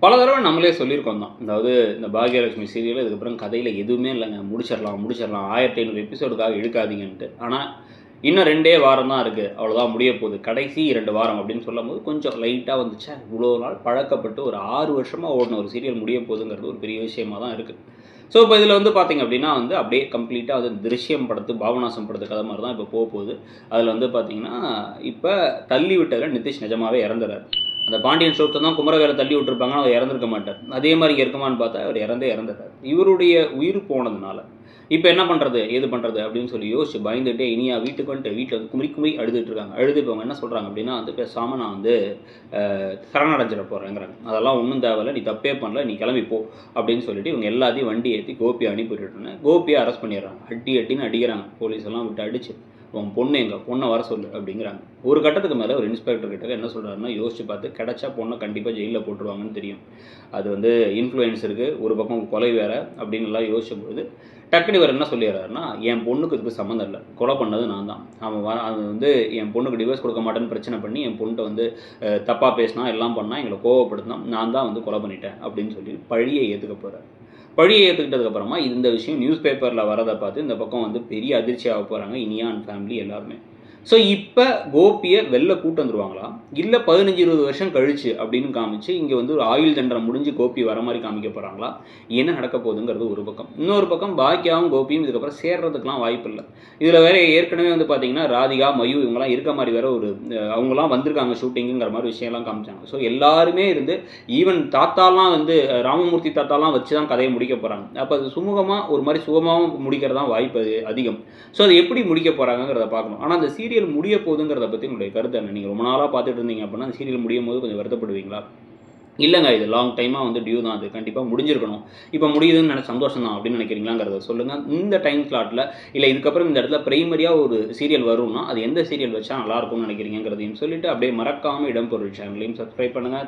பல தடவை நம்மளே சொல்லியிருக்கோம் தான். அதாவது இந்த பாக்யலட்சுமி சீரியல் இதுக்கப்புறம் கதையில எதுவுமே இல்லங்க. முடிச்சிடலாம் 1500 எபிசோடுக்காக இழுக்காதீங்கன்ட்டு. ஆனா, இன்னும் 2டே வாரம் தான் இருக்கு. அவ்வளோதான் முடிய போகுது. கடைசி 2 வாரம் அப்படின்னு சொல்லும்போது கொஞ்சம் லைட்டா வந்துச்சா, இவ்வளோ நாள் பழக்கப்பட்டு ஒரு 6 வருஷமா ஓடுன ஒரு சீரியல் முடிய போகுதுங்கிறது ஒரு பெரிய விஷயமா தான் இருக்கு. ஸோ, இப்போ இதில வந்து பார்த்தீங்க அப்படின்னா வந்து அப்படியே கம்ப்ளீட்டா வந்து திருஷ்யம் படத்து, பாபநாசம் படத்து கதை மாரி தான் இப்போ போகுது. அதில வந்து பார்த்தீங்கன்னா, இப்ப தள்ளி விட்டதில நிதிஷ் நிஜமாவே இறந்துறாரு. அந்த பாண்டியன் ஸ்டோர்ஸ தான் குமரவேல தள்ளி விட்டுருப்பாங்க. அவர் இறந்திருக்க மாட்டார். அதே மாரி இங்க இருக்குமான்னு பார்த்தா, அவர் இறந்துட்டார். இவருடைய உயிர் போனதுனால, இப்ப என்ன பண்றது? ஏது பண்றது? அப்படின்னு சொல்லி யோசிச்சு பயந்துட்டே இனியா வீட்டுக்கு வந்துட்டு வீட்ல வந்து குமுறி குமுறி அழுதுட்டு இருக்காங்க. அழுது இப்ப அவங்க என்ன சொல்றாங்க அப்படின்னா வந்து, பேசாம நான் வந்து சரணடைஞ்சிட போறேங்கிறாங்க. அதெல்லாம் ஒண்ணும் தேவையில்ல. நீ தப்பே பண்ணல. நீ கிளம்பி போ அப்படின்னு சொல்லிட்டு இவங்க எல்லாத்தையும் வண்டி ஏத்தி கோபிய அனுப்பி விட்டுட்டோன்னே, கோபிய அரெஸ்ட் பண்ணிடுறாங்க. அடி அடின்னு அடிக்கிறாங்க. போலீஸ் எல்லாம் விட்டு அடிச்சு, உன் பொண்ணு எங்க? பொண்ண வர சொல்லு அப்படிங்கிறாங்க. ஒரு கட்டத்துக்கு மேல ஒரு இன்ஸ்பெக்டர் கிட்ட என்ன சொல்றாருன்னா, யோசிச்சு பார்த்து கிடைச்சா பொண்ண கண்டிப்பா ஜெயில்ல போட்டுருவாங்கன்னு தெரியும். அது வந்து இன்ஃப்ளூயன்ஸ் இருக்கு. ஒரு பக்கம் கொலை வேற அப்படின்னு எல்லாம் யோசிக்கும்போது, டக்குனு இவர் என்ன சொல்லிடுறாருன்னா, என் பொண்ணுக்கு இதுக்கு சம்மந்தம் இல்ல. கொலை பண்ணது நான் தான். அவன் வந்து என் பொண்ணுக்கு டிவோர்ஸ் கொடுக்க மாட்டேன்னு பிரச்சனை பண்ணி, என் பொண்ணுட்ட வந்து தப்பா பேசினான், எல்லாம் பண்ணான், எங்கள கோவப்படுத்தினான். நான் தான் வந்து கொலை பண்ணிட்டேன் அப்படின்னு சொல்லி பழிய ஏத்துக்க போறாரு. பழிய ஏத்துக்கிட்டதுக்கு அப்புறமா இந்த விஷயம் நியூஸ் பேப்பர்ல வரத பார்த்து இந்த பக்கம் வந்து பெரிய அதிர்ச்சியாக போறாங்க இனியா அண்ட் ஃபேமிலி எல்லாருமே. ஸோ இப்ப கோபிய வெளில கூட்டு வந்துருவாங்களா? இல்ல 15, 20 வருஷம் கழிச்சு அப்படின்னு காமிச்சு, இங்க வந்து ஒரு ஆயுள் தண்டனை முடிஞ்சு கோபி வர மாரி காமிக்க போறாங்களா? என்ன நடக்க போகுதுங்கிறது ஒரு பக்கம். இன்னொரு பக்கம் பாக்கியாவும், கோபியும் இதுக்கப்புறம் சேர்றதுக்குலாம் வாய்ப்பில்ல. இதுல வேற ஏற்கனவே வந்து பார்த்தீங்கன்னா, ராதிகா, மயு இவங்கலாம் இருக்க மாரி வேற ஒரு அவங்கலாம் வந்திருக்காங்க ஷூட்டிங்குங்கிற மாரி விஷயம்லாம் காமிச்சாங்க. ஸோ எல்லாருமே இருந்து ஈவன் தாத்தாலாம் வந்து ராமமூர்த்தி தாத்தாலாம் வச்சு தான் கதைய முடிக்க போறாங்க. அப்ப அது சுமூகமா ஒரு மாரி சுகமாவும் முடிக்கிறது தான் வாய்ப்பு அதிகம். ஸோ அது எப்படி முடிக்க போறாங்கங்கிறத பார்க்கணும். ஆனா அந்த சீரியல் முடிய போகுதுங்கிறத பத்தி உங்களுடைய கருத்து என்ன? நீங்க ரொம்ப நாளா பார்த்துட்டு இருந்தீங்க அப்படின்னா, அந்த சீரியல் முடியும்போது கொஞ்சம் வருத்தப்படுவீங்களா? இல்லங்க இது லாங் டைமா வந்து டியூ தான் அது. கண்டிப்பா முடிஞ்சிருக்கணும். இப்ப முடியுதுன்னு சந்தோஷம் தான் அப்படின்னு நினைக்கிறீங்களாங்கிறத சொல்லுங்க. இந்த டைம் ஸ்லாட்ல இல்ல இதுக்கப்புறம் இந்த இடத்துல பிரைமரியா ஒரு சீரியல் வரும்னா, அது எந்த சீரியல் வச்சா நல்லாருக்கும்னு நினைக்கிறீங்கங்கிறதையும் சொல்லிட்டு, அப்படியே மறக்காம இடம் பொருள் சேனலையும் சப்ஸ்கிரைப் பண்ணுங்க.